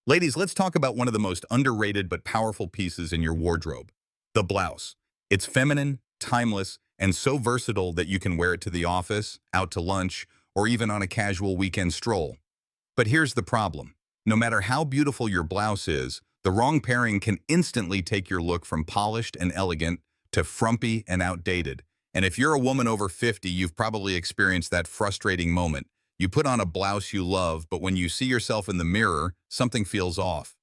Ladies, let's talk about one of the most underrated but powerful pieces in your wardrobe, the blouse. It's feminine, timeless, and so versatile that you can wear it to the office, out to lunch, or even on a casual weekend stroll. But here's the problem. No matter how beautiful your blouse is, the wrong pairing can instantly take your look from polished and elegant to frumpy and outdated. And if you're a woman over 50, you've probably experienced that frustrating moment. You put on a blouse you love, but when you see yourself in the mirror, something feels off.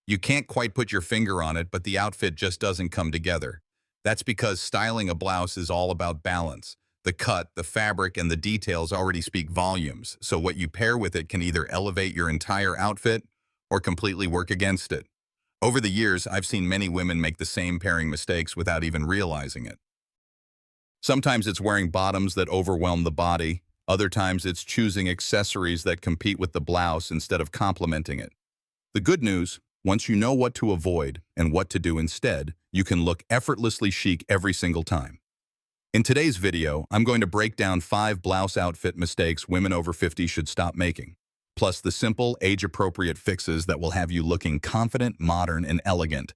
You can't quite put your finger on it, but the outfit just doesn't come together. That's because styling a blouse is all about balance. The cut, the fabric, and the details already speak volumes, so what you pair with it can either elevate your entire outfit or completely work against it. Over the years, I've seen many women make the same pairing mistakes without even realizing it. Sometimes it's wearing bottoms that overwhelm the body. Other times it's choosing accessories that compete with the blouse instead of complementing it. The good news, once you know what to avoid and what to do instead, you can look effortlessly chic every single time. In today's video, I'm going to break down 5 blouse outfit mistakes women over 50 should stop making, plus the simple, age-appropriate fixes that will have you looking confident, modern, and elegant.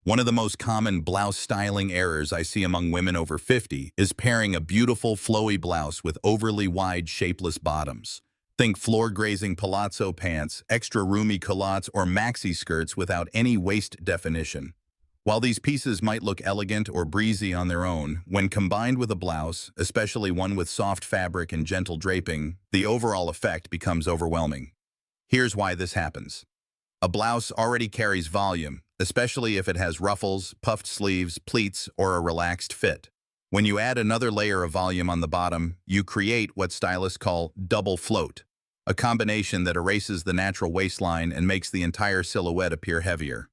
One of the most common blouse styling errors I see among women over 50 is pairing a beautiful, flowy blouse with overly wide, shapeless bottoms. Think floor-grazing palazzo pants, extra roomy culottes, or maxi skirts without any waist definition. While these pieces might look elegant or breezy on their own, when combined with a blouse, especially one with soft fabric and gentle draping, the overall effect becomes overwhelming. Here's why this happens. A blouse already carries volume, especially if it has ruffles, puffed sleeves, pleats, or a relaxed fit. When you add another layer of volume on the bottom, you create what stylists call double float, a combination that erases the natural waistline and makes the entire silhouette appear heavier.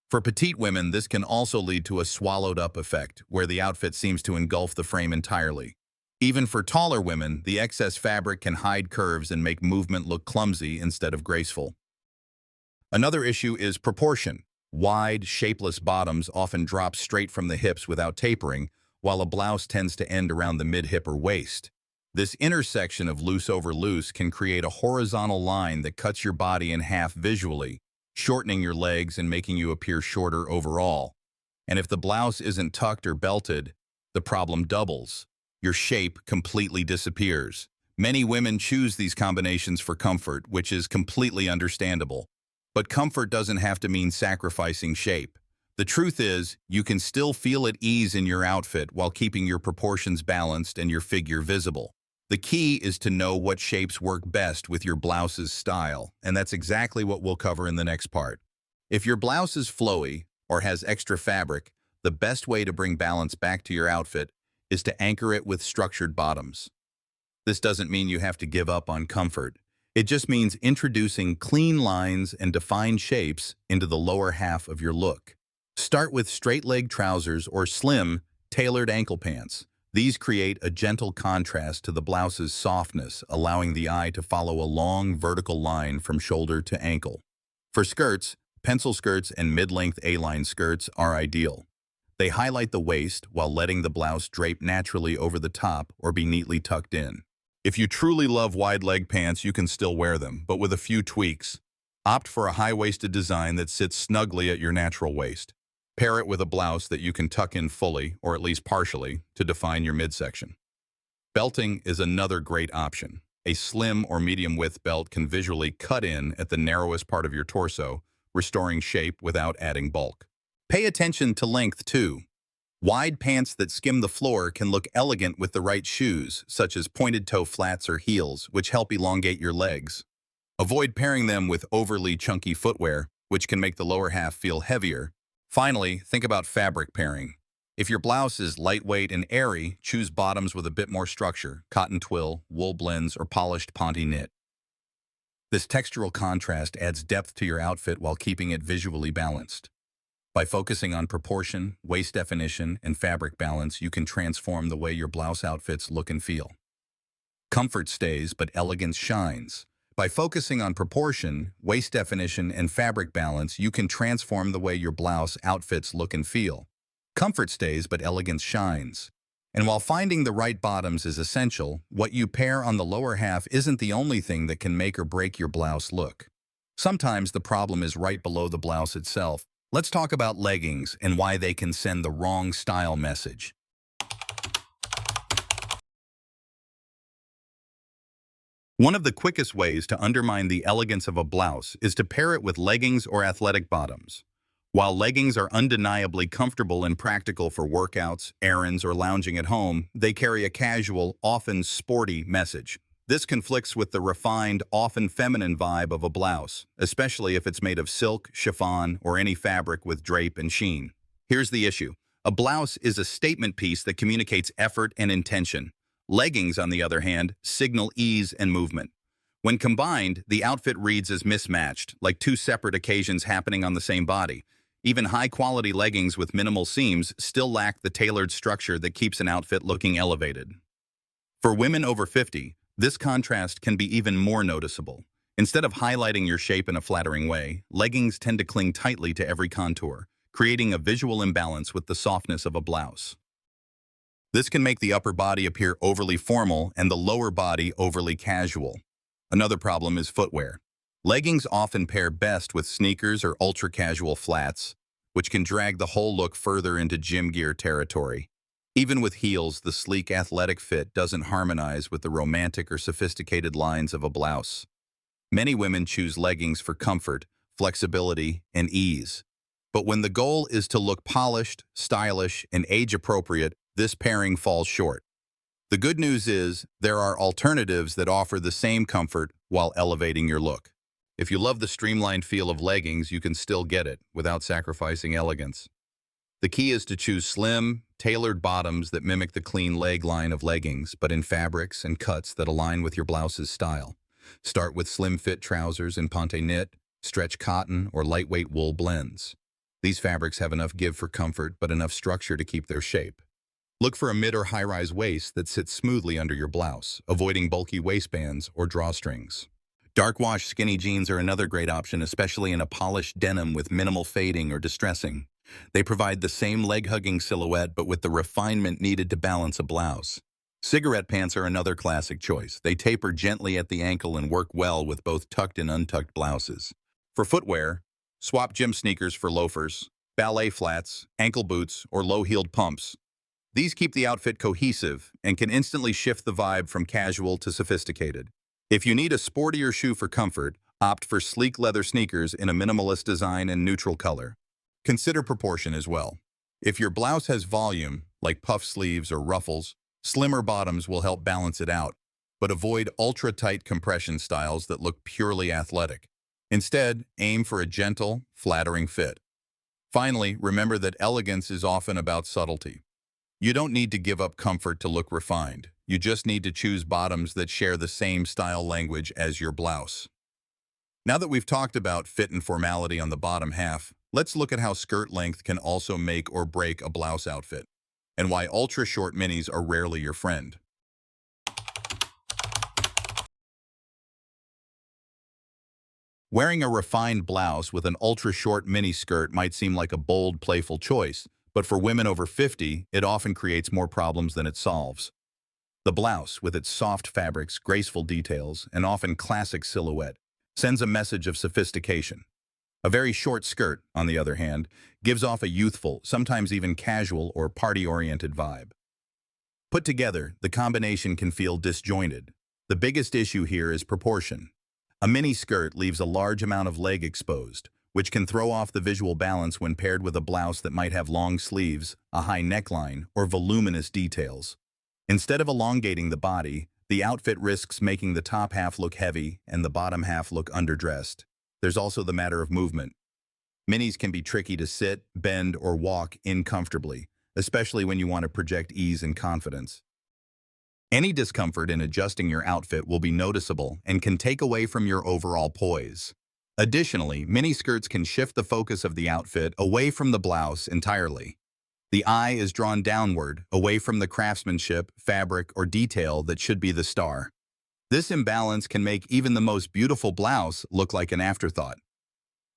For petite women, this can also lead to a swallowed-up effect, where the outfit seems to engulf the frame entirely. Even for taller women, the excess fabric can hide curves and make movement look clumsy instead of graceful. Another issue is proportion. Wide, shapeless bottoms often drop straight from the hips without tapering, while a blouse tends to end around the mid-hip or waist. This intersection of loose over loose can create a horizontal line that cuts your body in half visually, shortening your legs and making you appear shorter overall. And if the blouse isn't tucked or belted, the problem doubles. Your shape completely disappears. Many women choose these combinations for comfort, which is completely understandable. But comfort doesn't have to mean sacrificing shape. The truth is, you can still feel at ease in your outfit while keeping your proportions balanced and your figure visible. The key is to know what shapes work best with your blouse's style, and that's exactly what we'll cover in the next part. If your blouse is flowy or has extra fabric, the best way to bring balance back to your outfit is to anchor it with structured bottoms. This doesn't mean you have to give up on comfort. It just means introducing clean lines and defined shapes into the lower half of your look. Start with straight-leg trousers or slim, tailored ankle pants. These create a gentle contrast to the blouse's softness, allowing the eye to follow a long, vertical line from shoulder to ankle. For skirts, pencil skirts and mid-length A-line skirts are ideal. They highlight the waist while letting the blouse drape naturally over the top or be neatly tucked in. If you truly love wide leg pants, you can still wear them, but with a few tweaks. Opt for a high-waisted design that sits snugly at your natural waist. Pair it with a blouse that you can tuck in fully, or at least partially, to define your midsection. Belting is another great option. A slim or medium-width belt can visually cut in at the narrowest part of your torso, restoring shape without adding bulk. Pay attention to length, too. Wide pants that skim the floor can look elegant with the right shoes, such as pointed-toe flats or heels, which help elongate your legs. Avoid pairing them with overly chunky footwear, which can make the lower half feel heavier. Finally, think about fabric pairing. If your blouse is lightweight and airy, choose bottoms with a bit more structure, cotton twill, wool blends, or polished ponte knit. This textural contrast adds depth to your outfit while keeping it visually balanced. By focusing on proportion, waist definition, and fabric balance, you can transform the way your blouse outfits look and feel. Comfort stays, but elegance shines. By focusing on proportion, waist definition, and fabric balance, you can transform the way your blouse outfits look and feel. Comfort stays, but elegance shines. And while finding the right bottoms is essential, what you pair on the lower half isn't the only thing that can make or break your blouse look. Sometimes the problem is right below the blouse itself. Let's talk about leggings and why they can send the wrong style message. One of the quickest ways to undermine the elegance of a blouse is to pair it with leggings or athletic bottoms. While leggings are undeniably comfortable and practical for workouts, errands, or lounging at home, they carry a casual, often sporty message. This conflicts with the refined, often feminine vibe of a blouse, especially if it's made of silk, chiffon, or any fabric with drape and sheen. Here's the issue. A blouse is a statement piece that communicates effort and intention. Leggings, on the other hand, signal ease and movement. When combined, the outfit reads as mismatched, like two separate occasions happening on the same body. Even high-quality leggings with minimal seams still lack the tailored structure that keeps an outfit looking elevated. For women over 50, this contrast can be even more noticeable. Instead of highlighting your shape in a flattering way, leggings tend to cling tightly to every contour, creating a visual imbalance with the softness of a blouse. This can make the upper body appear overly formal and the lower body overly casual. Another problem is footwear. Leggings often pair best with sneakers or ultra-casual flats, which can drag the whole look further into gym gear territory. Even with heels, the sleek athletic fit doesn't harmonize with the romantic or sophisticated lines of a blouse. Many women choose leggings for comfort, flexibility, and ease. But when the goal is to look polished, stylish, and age-appropriate, this pairing falls short. The good news is there are alternatives that offer the same comfort while elevating your look. If you love the streamlined feel of leggings, you can still get it without sacrificing elegance. The key is to choose slim, tailored bottoms that mimic the clean leg line of leggings, but in fabrics and cuts that align with your blouse's style. Start with slim-fit trousers in ponte knit, stretch cotton, or lightweight wool blends. These fabrics have enough give for comfort, but enough structure to keep their shape. Look for a mid or high-rise waist that sits smoothly under your blouse, avoiding bulky waistbands or drawstrings. Dark wash skinny jeans are another great option, especially in a polished denim with minimal fading or distressing. They provide the same leg-hugging silhouette, but with the refinement needed to balance a blouse. Cigarette pants are another classic choice. They taper gently at the ankle and work well with both tucked and untucked blouses. For footwear, swap gym sneakers for loafers, ballet flats, ankle boots, or low-heeled pumps. These keep the outfit cohesive and can instantly shift the vibe from casual to sophisticated. If you need a sportier shoe for comfort, opt for sleek leather sneakers in a minimalist design and neutral color. Consider proportion as well. If your blouse has volume, like puff sleeves or ruffles, slimmer bottoms will help balance it out, but avoid ultra-tight compression styles that look purely athletic. Instead, aim for a gentle, flattering fit. Finally, remember that elegance is often about subtlety. You don't need to give up comfort to look refined. You just need to choose bottoms that share the same style language as your blouse. Now that we've talked about fit and formality on the bottom half, let's look at how skirt length can also make or break a blouse outfit, and why ultra-short minis are rarely your friend. Wearing a refined blouse with an ultra-short mini skirt might seem like a bold, playful choice, but for women over 50, it often creates more problems than it solves. The blouse, with its soft fabrics, graceful details, and often classic silhouette, sends a message of sophistication. A very short skirt, on the other hand, gives off a youthful, sometimes even casual or party-oriented vibe. Put together, the combination can feel disjointed. The biggest issue here is proportion. A mini skirt leaves a large amount of leg exposed, which can throw off the visual balance when paired with a blouse that might have long sleeves, a high neckline, or voluminous details. Instead of elongating the body, the outfit risks making the top half look heavy and the bottom half look underdressed. There's also the matter of movement. Minis can be tricky to sit, bend, or walk in comfortably, especially when you want to project ease and confidence. Any discomfort in adjusting your outfit will be noticeable and can take away from your overall poise. Additionally, miniskirts can shift the focus of the outfit away from the blouse entirely. The eye is drawn downward, away from the craftsmanship, fabric, or detail that should be the star. This imbalance can make even the most beautiful blouse look like an afterthought.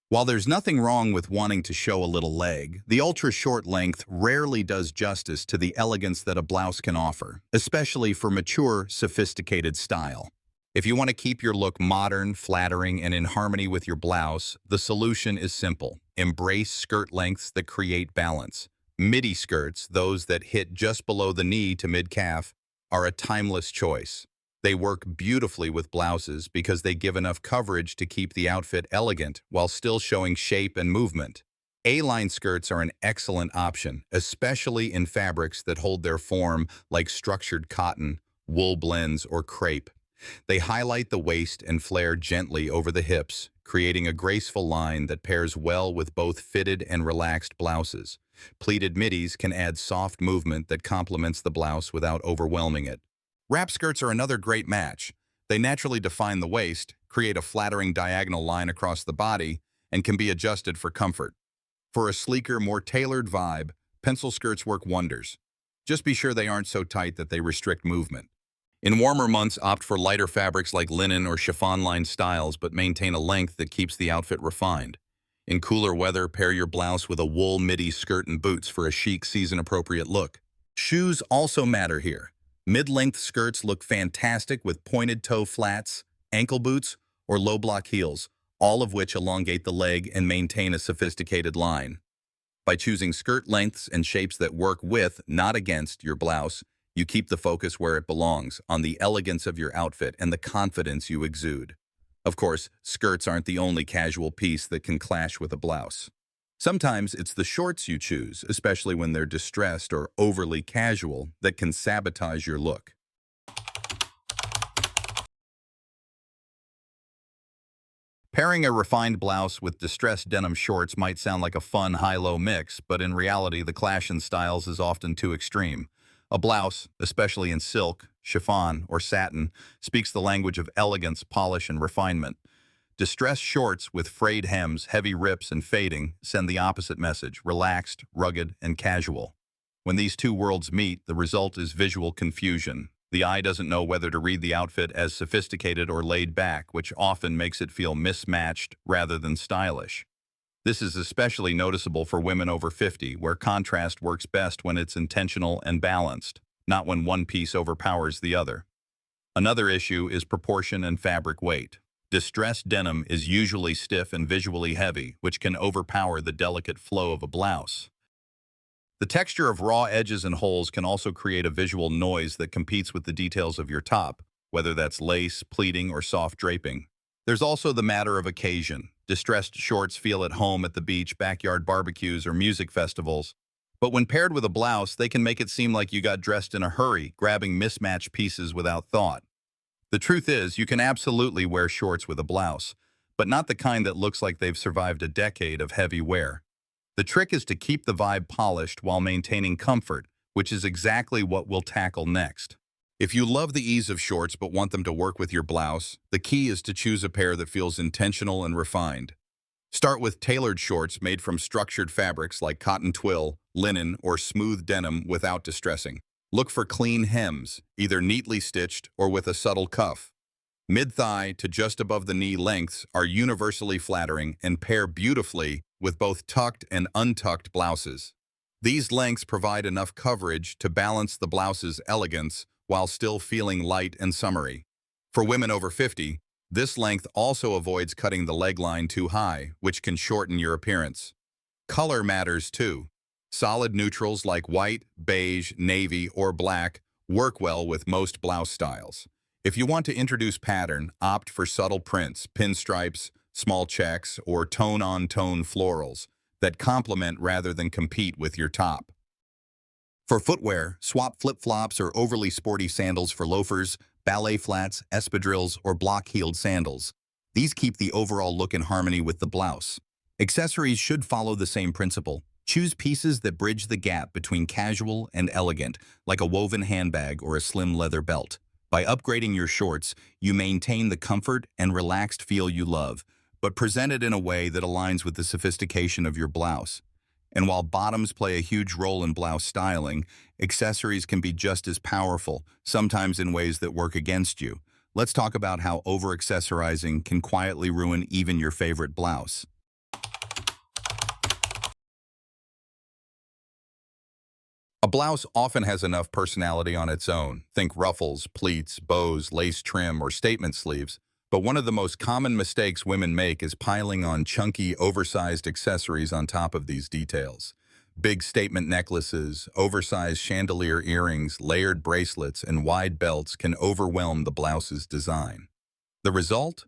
While there's nothing wrong with wanting to show a little leg, the ultra-short length rarely does justice to the elegance that a blouse can offer, especially for mature, sophisticated style. If you want to keep your look modern, flattering, and in harmony with your blouse, the solution is simple. Embrace skirt lengths that create balance. Midi skirts, those that hit just below the knee to mid-calf, are a timeless choice. They work beautifully with blouses because they give enough coverage to keep the outfit elegant while still showing shape and movement. A-line skirts are an excellent option, especially in fabrics that hold their form like structured cotton, wool blends, or crepe. They highlight the waist and flare gently over the hips, creating a graceful line that pairs well with both fitted and relaxed blouses. Pleated middies can add soft movement that complements the blouse without overwhelming it. Wrap skirts are another great match. They naturally define the waist, create a flattering diagonal line across the body, and can be adjusted for comfort. For a sleeker, more tailored vibe, pencil skirts work wonders. Just be sure they aren't so tight that they restrict movement. In warmer months, opt for lighter fabrics like linen or chiffon-lined styles, but maintain a length that keeps the outfit refined. In cooler weather, pair your blouse with a wool midi skirt and boots for a chic, season-appropriate look. Shoes also matter here. Mid-length skirts look fantastic with pointed toe flats, ankle boots, or low-block heels, all of which elongate the leg and maintain a sophisticated line. By choosing skirt lengths and shapes that work with, not against, your blouse, you keep the focus where it belongs, on the elegance of your outfit and the confidence you exude. Of course, skirts aren't the only casual piece that can clash with a blouse. Sometimes it's the shorts you choose, especially when they're distressed or overly casual, that can sabotage your look. Pairing a refined blouse with distressed denim shorts might sound like a fun high-low mix, but in reality the clash in styles is often too extreme. A blouse, especially in silk, chiffon, or satin, speaks the language of elegance, polish, and refinement. Distressed shorts with frayed hems, heavy rips, and fading send the opposite message: relaxed, rugged, and casual. When these two worlds meet, the result is visual confusion. The eye doesn't know whether to read the outfit as sophisticated or laid back, which often makes it feel mismatched rather than stylish. This is especially noticeable for women over 50, where contrast works best when it's intentional and balanced, not when one piece overpowers the other. Another issue is proportion and fabric weight. Distressed denim is usually stiff and visually heavy, which can overpower the delicate flow of a blouse. The texture of raw edges and holes can also create a visual noise that competes with the details of your top, whether that's lace, pleating, or soft draping. There's also the matter of occasion. Distressed shorts feel at home at the beach, backyard barbecues, or music festivals. But when paired with a blouse, they can make it seem like you got dressed in a hurry, grabbing mismatched pieces without thought. The truth is, you can absolutely wear shorts with a blouse, but not the kind that looks like they've survived a decade of heavy wear. The trick is to keep the vibe polished while maintaining comfort, which is exactly what we'll tackle next. If you love the ease of shorts but want them to work with your blouse, the key is to choose a pair that feels intentional and refined. Start with tailored shorts made from structured fabrics like cotton twill, linen, or smooth denim without distressing. Look for clean hems, either neatly stitched or with a subtle cuff. Mid-thigh to just above the knee lengths are universally flattering and pair beautifully with both tucked and untucked blouses. These lengths provide enough coverage to balance the blouse's elegance while still feeling light and summery. For women over 50, this length also avoids cutting the leg line too high, which can shorten your appearance. Color matters too. Solid neutrals like white, beige, navy, or black work well with most blouse styles. If you want to introduce pattern, opt for subtle prints, pinstripes, small checks, or tone-on-tone florals that complement rather than compete with your top. For footwear, swap flip-flops or overly sporty sandals for loafers, ballet flats, espadrilles, or block-heeled sandals. These keep the overall look in harmony with the blouse. Accessories should follow the same principle. Choose pieces that bridge the gap between casual and elegant, like a woven handbag or a slim leather belt. By upgrading your shorts, you maintain the comfort and relaxed feel you love, but present it in a way that aligns with the sophistication of your blouse. And while bottoms play a huge role in blouse styling, accessories can be just as powerful, sometimes in ways that work against you. Let's talk about how over-accessorizing can quietly ruin even your favorite blouse. A blouse often has enough personality on its own. Think ruffles, pleats, bows, lace trim, or statement sleeves. But one of the most common mistakes women make is piling on chunky, oversized accessories on top of these details. Big statement necklaces, oversized chandelier earrings, layered bracelets, and wide belts can overwhelm the blouse's design. The result?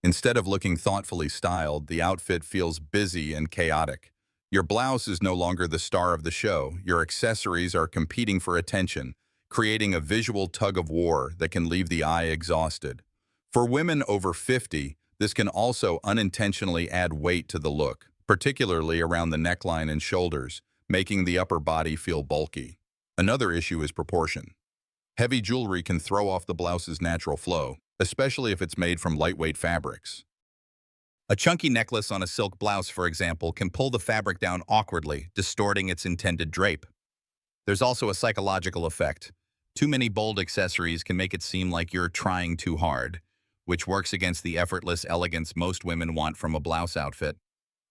Instead of looking thoughtfully styled, the outfit feels busy and chaotic. Your blouse is no longer the star of the show. Your accessories are competing for attention, creating a visual tug-of-war that can leave the eye exhausted. For women over 50, this can also unintentionally add weight to the look, particularly around the neckline and shoulders, making the upper body feel bulky. Another issue is proportion. Heavy jewelry can throw off the blouse's natural flow, especially if it's made from lightweight fabrics. A chunky necklace on a silk blouse, for example, can pull the fabric down awkwardly, distorting its intended drape. There's also a psychological effect. Too many bold accessories can make it seem like you're trying too hard, which works against the effortless elegance most women want from a blouse outfit.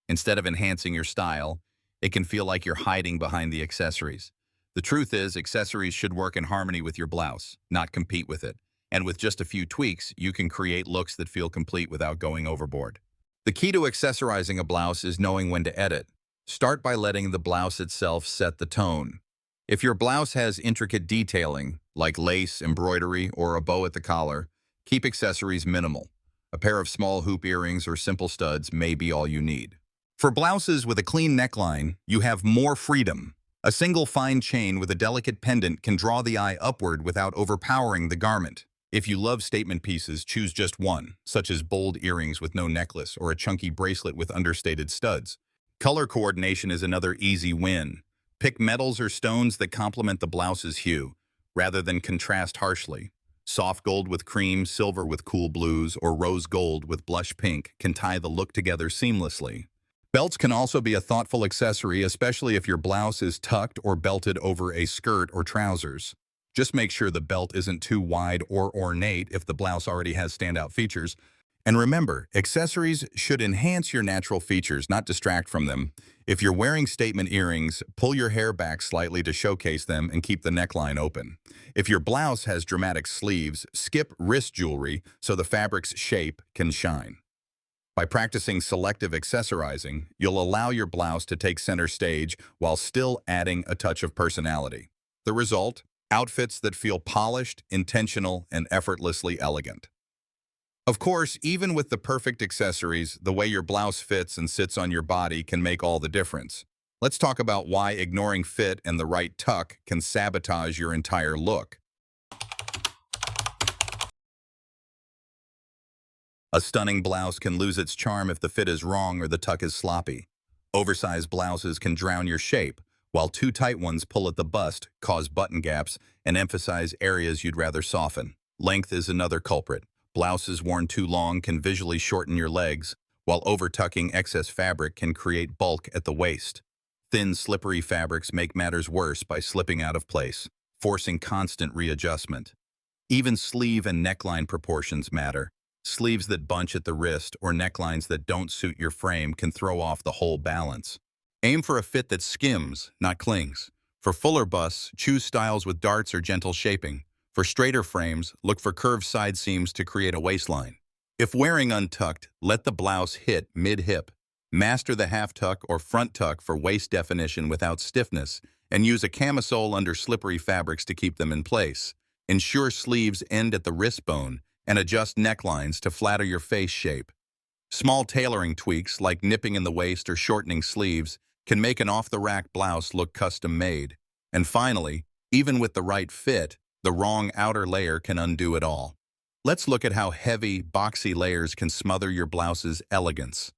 Instead of enhancing your style, it can feel like you're hiding behind the accessories. The truth is, accessories should work in harmony with your blouse, not compete with it. And with just a few tweaks, you can create looks that feel complete without going overboard. The key to accessorizing a blouse is knowing when to edit. Start by letting the blouse itself set the tone. If your blouse has intricate detailing, like lace, embroidery, or a bow at the collar, keep accessories minimal. A pair of small hoop earrings or simple studs may be all you need. For blouses with a clean neckline, you have more freedom. A single fine chain with a delicate pendant can draw the eye upward without overpowering the garment. If you love statement pieces, choose just one, such as bold earrings with no necklace or a chunky bracelet with understated studs. Color coordination is another easy win. Pick metals or stones that complement the blouse's hue, rather than contrast harshly. Soft gold with cream, silver with cool blues, or rose gold with blush pink can tie the look together seamlessly. Belts can also be a thoughtful accessory, especially if your blouse is tucked or belted over a skirt or trousers. Just make sure the belt isn't too wide or ornate if the blouse already has standout features. And remember, accessories should enhance your natural features, not distract from them. If you're wearing statement earrings, pull your hair back slightly to showcase them and keep the neckline open. If your blouse has dramatic sleeves, skip wrist jewelry so the fabric's shape can shine. By practicing selective accessorizing, you'll allow your blouse to take center stage while still adding a touch of personality. The result? Outfits that feel polished, intentional, and effortlessly elegant. Of course, even with the perfect accessories, the way your blouse fits and sits on your body can make all the difference. Let's talk about why ignoring fit and the right tuck can sabotage your entire look. A stunning blouse can lose its charm if the fit is wrong or the tuck is sloppy. Oversized blouses can drown your shape, while too tight ones pull at the bust, cause button gaps, and emphasize areas you'd rather soften. Length is another culprit. Blouses worn too long can visually shorten your legs, while over-tucking excess fabric can create bulk at the waist. Thin, slippery fabrics make matters worse by slipping out of place, forcing constant readjustment. Even sleeve and neckline proportions matter. Sleeves that bunch at the wrist or necklines that don't suit your frame can throw off the whole balance. Aim for a fit that skims, not clings. For fuller busts, choose styles with darts or gentle shaping. For straighter frames, look for curved side seams to create a waistline. If wearing untucked, let the blouse hit mid-hip. Master the half tuck or front tuck for waist definition without stiffness, and use a camisole under slippery fabrics to keep them in place. Ensure sleeves end at the wrist bone, and adjust necklines to flatter your face shape. Small tailoring tweaks, like nipping in the waist or shortening sleeves, can make an off-the-rack blouse look custom-made. And finally, even with the right fit, the wrong outer layer can undo it all. Let's look at how heavy, boxy layers can smother your blouse's elegance.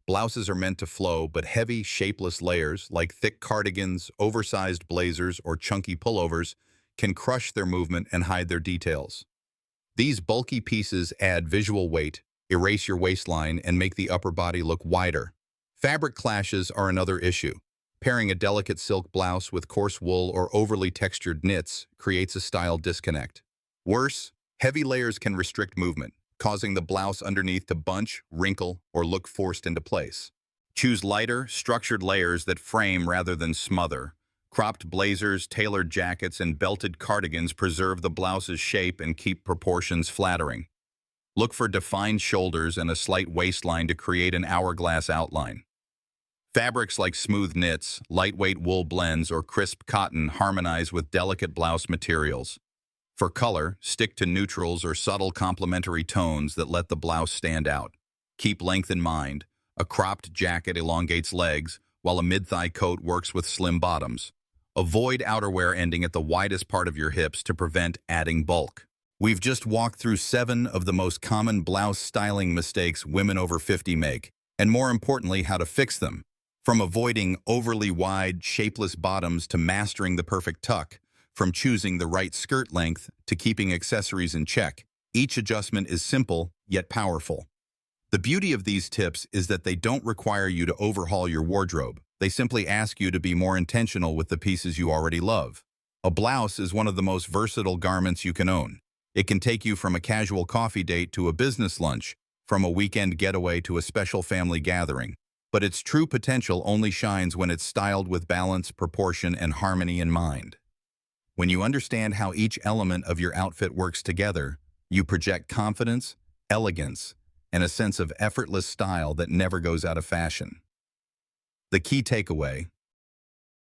Blouses are meant to flow, but heavy, shapeless layers, like thick cardigans, oversized blazers, or chunky pullovers, can crush their movement and hide their details. These bulky pieces add visual weight, erase your waistline, and make the upper body look wider. Fabric clashes are another issue. Pairing a delicate silk blouse with coarse wool or overly textured knits creates a style disconnect. Worse, heavy layers can restrict movement, causing the blouse underneath to bunch, wrinkle, or look forced into place. Choose lighter, structured layers that frame rather than smother. Cropped blazers, tailored jackets, and belted cardigans preserve the blouse's shape and keep proportions flattering. Look for defined shoulders and a slight waistline to create an hourglass outline. Fabrics like smooth knits, lightweight wool blends, or crisp cotton harmonize with delicate blouse materials. For color, stick to neutrals or subtle complementary tones that let the blouse stand out. Keep length in mind. A cropped jacket elongates legs, while a mid-thigh coat works with slim bottoms. Avoid outerwear ending at the widest part of your hips to prevent adding bulk. We've just walked through 7 of the most common blouse styling mistakes women over 50 make, and more importantly, how to fix them. From avoiding overly wide, shapeless bottoms to mastering the perfect tuck, from choosing the right skirt length to keeping accessories in check, each adjustment is simple yet powerful. The beauty of these tips is that they don't require you to overhaul your wardrobe. They simply ask you to be more intentional with the pieces you already love. A blouse is one of the most versatile garments you can own. It can take you from a casual coffee date to a business lunch, from a weekend getaway to a special family gathering. But its true potential only shines when it's styled with balance, proportion, and harmony in mind. When you understand how each element of your outfit works together, you project confidence, elegance, and a sense of effortless style that never goes out of fashion. The key takeaway: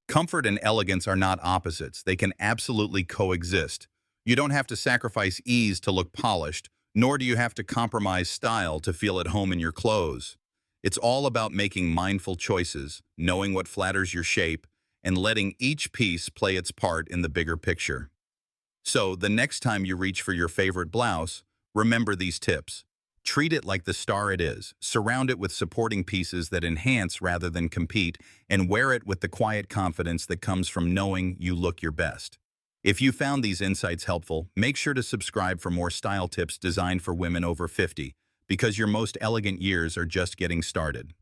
comfort and elegance are not opposites. They can absolutely coexist. You don't have to sacrifice ease to look polished, nor do you have to compromise style to feel at home in your clothes. It's all about making mindful choices, knowing what flatters your shape, and letting each piece play its part in the bigger picture. So, the next time you reach for your favorite blouse, remember these tips. Treat it like the star it is, surround it with supporting pieces that enhance rather than compete, and wear it with the quiet confidence that comes from knowing you look your best. If you found these insights helpful, make sure to subscribe for more style tips designed for women over 50, because your most elegant years are just getting started.